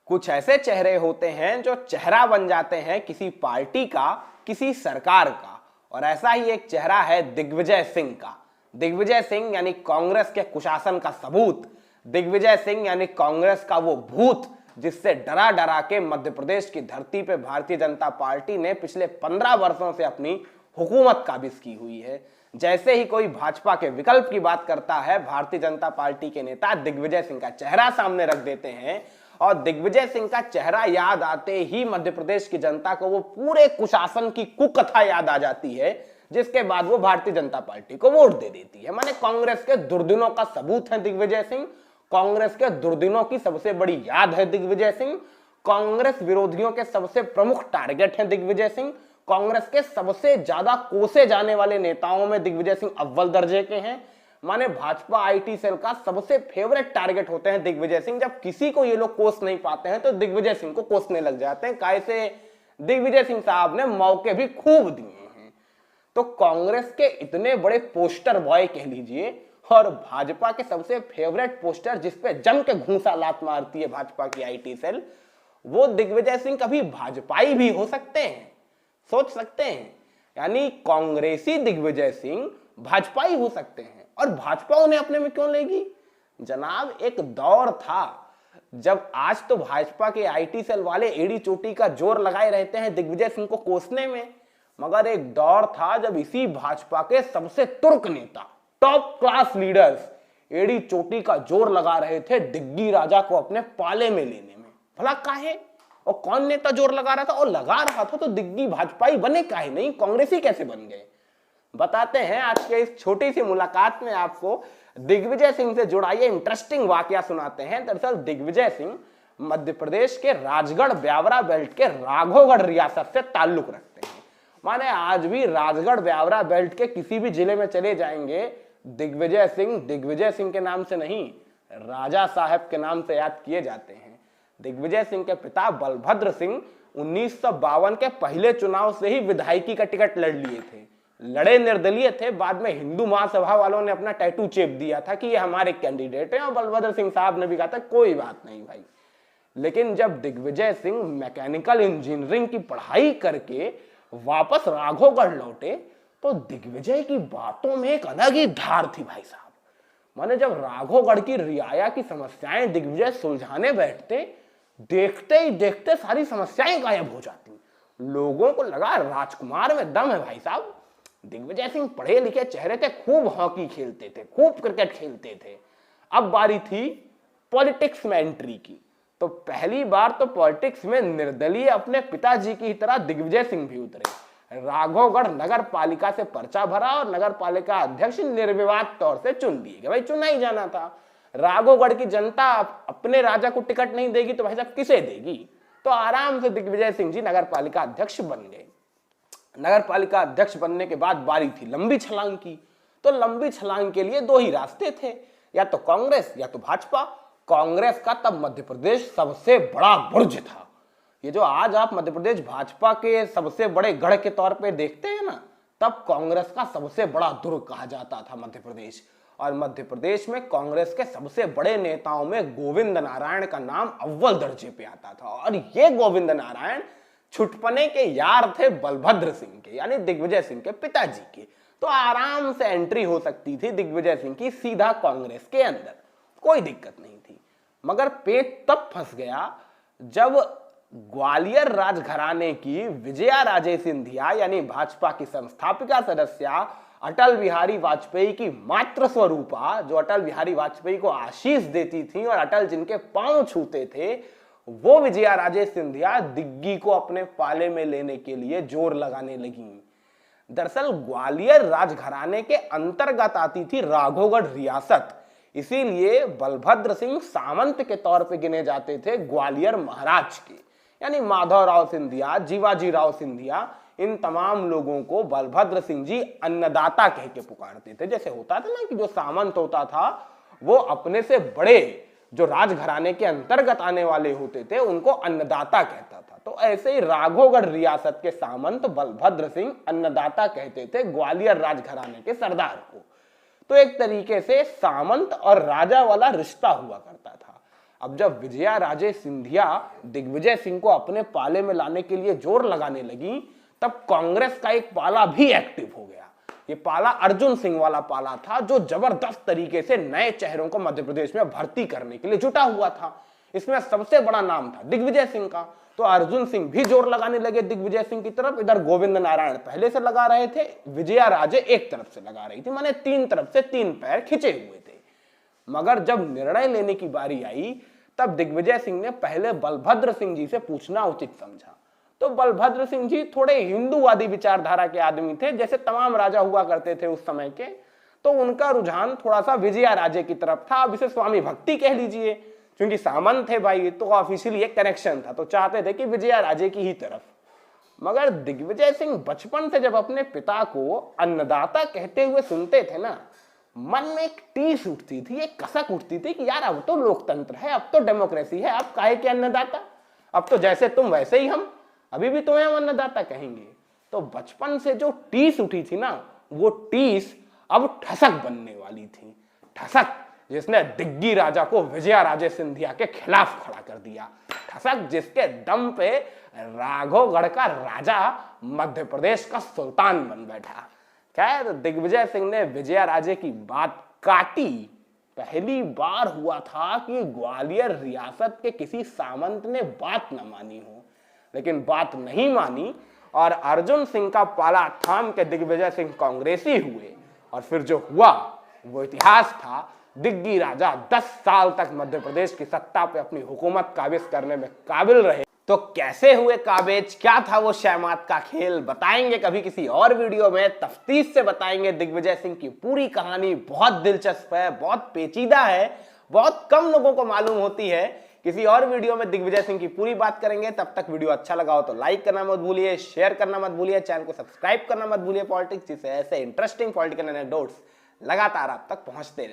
कुछ ऐसे चेहरे होते हैं जो चेहरा बन जाते हैं किसी पार्टी का, किसी सरकार का, और ऐसा ही एक चेहरा है दिग्विजय सिंह का। दिग्विजय सिंह यानी कांग्रेस के कुशासन का सबूत, दिग्विजय सिंह यानी कांग्रेस का वो भूत जिससे डरा डरा के मध्य प्रदेश की धरती पे भारतीय जनता पार्टी ने पिछले 15 वर्षों से अपनी हुकूमत काबिज की हुई है। जैसे ही कोई भाजपा के विकल्प की बात करता है, भारतीय जनता पार्टी के नेता दिग्विजय सिंह का चेहरा सामने रख देते हैं, और दिग्विजय सिंह का चेहरा याद आते ही मध्य प्रदेश की जनता को वो पूरे कुशासन की कुकथा याद आ जाती है, जिसके बाद वो भारतीय जनता पार्टी को वोट दे देती है। माने कांग्रेस के दुर्दिनों का सबूत है दिग्विजय सिंह, कांग्रेस के दुर्दिनों की सबसे बड़ी याद है दिग्विजय सिंह, कांग्रेस विरोधियों के सबसे प्रमुख टारगेट है दिग्विजय सिंह, कांग्रेस के सबसे ज्यादा कोसे जाने वाले नेताओं में दिग्विजय सिंह अव्वल दर्जे के हैं। माने भाजपा आईटी सेल का सबसे फेवरेट टारगेट होते हैं दिग्विजय सिंह। जब किसी को ये लोग कोस नहीं पाते हैं तो दिग्विजय सिंह को कोसने लग जाते हैं। कैसे? दिग्विजय सिंह साहब ने मौके भी खूब दिए हैं। तो कांग्रेस के इतने बड़े पोस्टर बॉय कह लीजिए, और भाजपा के सबसे फेवरेट पोस्टर जिसपे जम के घूंसा लात मारती है भाजपा की आईटी सेल, वो दिग्विजय सिंह कभी भाजपाई भी हो सकते हैं। सोच सकते हैं, यानी कांग्रेसी दिग्विजय सिंह भाजपाई हो सकते हैं, और भाजपा उन्हें अपने में क्यों लेगी? जनाब, एक दौर था जब आज तो भाजपा के आईटी सेल वाले एड़ी चोटी का जोर लगाए रहते हैं दिग्विजय सिंह को कोसने में, मगर एक दौर था जब इसी भाजपा के सबसे तुर्क नेता, टॉप क्लास लीडर्स एड़ी चोटी का जोर लगा रहे थे दिग्गी राजा को अपने पाले में लेने में। भला काहे? और कौन नेता जोर लगा रहा था? और लगा रहा था तो दिग्गी भाजपाई बने काहे नहीं, कांग्रेसी कैसे बन गए? बताते हैं आज के इस छोटी सी मुलाकात में आपको दिग्विजय सिंह से जुड़ा ये इंटरेस्टिंग वाकया सुनाते हैं। दरअसल दिग्विजय सिंह मध्य प्रदेश के राजगढ़ ब्यावरा बेल्ट के राघोगढ़ रियासत से ताल्लुक रखते हैं। माने आज भी राजगढ़ ब्यावरा बेल्ट के किसी भी जिले में चले जाएंगे, दिग्विजय सिंह के नाम से नहीं, राजा साहब के नाम से याद किए जाते हैं। दिग्विजय सिंह के पिता बलभद्र सिंह 1952 के पहले चुनाव से ही विधायकी का टिकट लड़ लिए थे। लड़े निर्दलीय थे, बाद में हिंदू महासभा वालों ने अपना टैटू चेप दिया था कि ये हमारे कैंडिडेट हैं, और बलभद्र सिंह साहब ने भी कहा था कोई बात नहीं भाई। लेकिन जब दिग्विजय सिंह मैकेनिकल इंजीनियरिंग की पढ़ाई करके वापस राघोगढ़ लौटे तो दिग्विजय की बातों में एक अलग ही धार थी भाई साहब। माने जब राघोगढ़ की रियाया की समस्याएं दिग्विजय सुलझाने बैठते, देखते ही देखते सारी समस्याएं गायब हो जाती। लोगों को लगा राजकुमार में दम है भाई साहब। दिग्विजय सिंह पढ़े लिखे चेहरे थे, खूब हॉकी खेलते थे, खूब क्रिकेट खेलते थे। अब बारी थी पॉलिटिक्स में एंट्री की। तो पहली बार तो पॉलिटिक्स में निर्दलीय अपने पिताजी की तरह दिग्विजय सिंह भी उतरे। राघोगढ़ नगर पालिका से पर्चा भरा और नगर पालिका अध्यक्ष निर्विवाद तौर से चुन दिए गए। भाई चुना ही जाना था। राघोगढ़ की जनता अपने राजा को टिकट नहीं देगी तो भाई साहब किसे देगी? तो आराम से दिग्विजय सिंह जी नगर पालिका अध्यक्ष बन गए। नगर पालिका अध्यक्ष बनने के बाद बारी थी लंबी छलांग की। तो लंबी छलांग के लिए दो ही रास्ते थे, या तो कांग्रेस या तो भाजपा। कांग्रेस का तब मध्य प्रदेश सबसे बड़ा बुर्ज था। ये जो आज आप मध्य प्रदेश भाजपा के सबसे बड़े गढ़ के तौर पे देखते हैं ना, तब कांग्रेस का सबसे बड़ा दुर्ग कहा जाता था मध्य प्रदेश। और मध्य प्रदेश में कांग्रेस के सबसे बड़े नेताओं में गोविंद नारायण का नाम अव्वल दर्जे पे आता था। और ये गोविंद नारायण छुटपने के यार थे बलभद्र सिंह के, यानी दिग्विजय सिंह के पिताजी के। तो आराम से एंट्री हो सकती थी दिग्विजय सिंह की सीधा कांग्रेस के अंदर, कोई दिक्कत नहीं थी। मगर पेच तब फंस गया जब ग्वालियर राजघराने की विजया राजे सिंधिया यानी भाजपा की संस्थापिका सदस्या अटल बिहारी वाजपेयी की मातृ स्वरूपा, जो अटल बिहारी वाजपेयी को आशीष देती थी और अटल जिनके पांव छूते थे, वो विजया राजे सिंधिया दिग्गी को अपने पाले में लेने के लिए जोर लगाने लगी। दरअसल ग्वालियर राजघराने के अंतर्गत आती थी राघोगढ़ रियासत, इसीलिए बलभद्र सिंह सामंत के तौर पे गिने जाते थे ग्वालियर महाराज के। यानी माधवराव सिंधिया, जीवाजी राव सिंधिया, इन तमाम लोगों को बलभद्र सिंह जी अन्नदाता कह के पुकारते थे। जैसे होता था ना कि जो सामंत होता था वो अपने से बड़े जो राजघराने के अंतर्गत आने वाले होते थे उनको अन्नदाता कहता था। तो ऐसे ही राघोगढ़ रियासत के सामंत बलभद्र सिंह अन्नदाता कहते थे ग्वालियर राजघराने के सरदार को। तो एक तरीके से सामंत और राजा वाला रिश्ता हुआ करता था। अब जब विजया राजे सिंधिया दिग्विजय सिंह को अपने पाले में लाने के लिए जोर लगाने लगी, तब कांग्रेस का एक पाला भी एक्टिव हो गया। ये पाला अर्जुन सिंह वाला पाला था, जो जबरदस्त तरीके से नए चेहरों को मध्य प्रदेश में भर्ती करने के लिए जुटा हुआ था। इसमें सबसे बड़ा नाम था दिग्विजय सिंह का। तो अर्जुन सिंह भी जोर लगाने लगे दिग्विजय सिंह की तरफ। इधर गोविंद नारायण पहले से लगा रहे थे, विजया राजे एक तरफ से लगा रही थी, माने तीन तरफ से तीन पैर खिंचे हुए थे। मगर जब निर्णय लेने की बारी आई, तब दिग्विजय सिंह ने पहले बलभद्र सिंह जी से पूछना उचित समझा। तो बलभद्र सिंह जी थोड़े हिंदूवादी विचारधारा के आदमी थे, जैसे तमाम राजा हुआ करते थे उस समय के। तो उनका रुझान थोड़ा सा विजया राजे की तरफ था। अब इसे स्वामी भक्ति कह लीजिए, क्योंकि सामंत थे भाई, तो ऑफिशियली एक कनेक्शन था, तो चाहते थे कि विजया राजे की ही तरफ। मगर दिग्विजय सिंह बचपन से जब अपने पिता को अन्नदाता कहते हुए सुनते थे ना, मन में एक टीस उठती थी, एक कसक उठती थी कि यार अब तो लोकतंत्र है, अब तो डेमोक्रेसी है, अब काहे के अन्नदाता, अब तो जैसे तुम वैसे ही हम, अभी भी तुम्हें हम अन्नदाता कहेंगे। तो बचपन से जो टीस उठी थी ना, वो टीस अब ठसक बनने वाली थी। ठसक जिसने दिग्गी राजा को विजया राजे सिंधिया के खिलाफ खड़ा कर दिया। ठसक जिसके दम पे राघवगढ़ का राजा मध्य प्रदेश का सुल्तान बन बैठा। खैर, दिग्विजय सिंह ने विजया राजे की बात काटी। पहली बार हुआ था कि ग्वालियर रियासत के किसी सामंत ने बात न मानी हो, लेकिन बात नहीं मानी और अर्जुन सिंह का पाला थाम के दिग्विजय सिंह कांग्रेसी हुए। और फिर जो हुआ वो इतिहास था। दिग्गी राजा 10 साल तक मध्य प्रदेश की सत्ता पे अपनी हुकूमत काबिज करने में काबिल रहे। तो कैसे हुए काबिज, क्या था वो शहमात का खेल, बताएंगे कभी किसी और वीडियो में, तफ्तीश से बताएंगे। दिग्विजय सिंह की पूरी कहानी बहुत दिलचस्प है, बहुत पेचीदा है, बहुत कम लोगों को मालूम होती है। किसी और वीडियो में दिग्विजय सिंह की पूरी बात करेंगे। तब तक वीडियो अच्छा लगा हो तो लाइक करना मत भूलिए, शेयर करना मत भूलिए, चैनल को सब्सक्राइब करना मत भूलिए पॉलिटिक्स, जिससे ऐसे इंटरेस्टिंग पॉलिटिकल एनेक्डोट्स लगातार आप तक पहुंचते रहे।